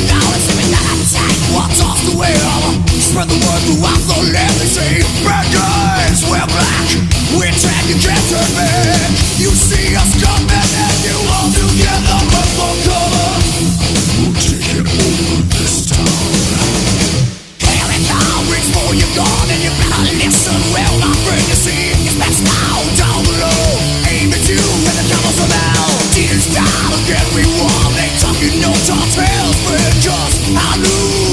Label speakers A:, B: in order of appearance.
A: down and see me that attack. What off the wheel? Spread the word throughout the land. They say, bad guys, we're black. We're tag, you can't turn back. You see us coming and you all together run for cover. We'll take it over this town. Here it comes, reach for your gun and you better listen well, my friend. You see, it's best now, down below. Aim at you and the cameras are now. Tears down again, we won. They talking no tall tales, we're just I lose.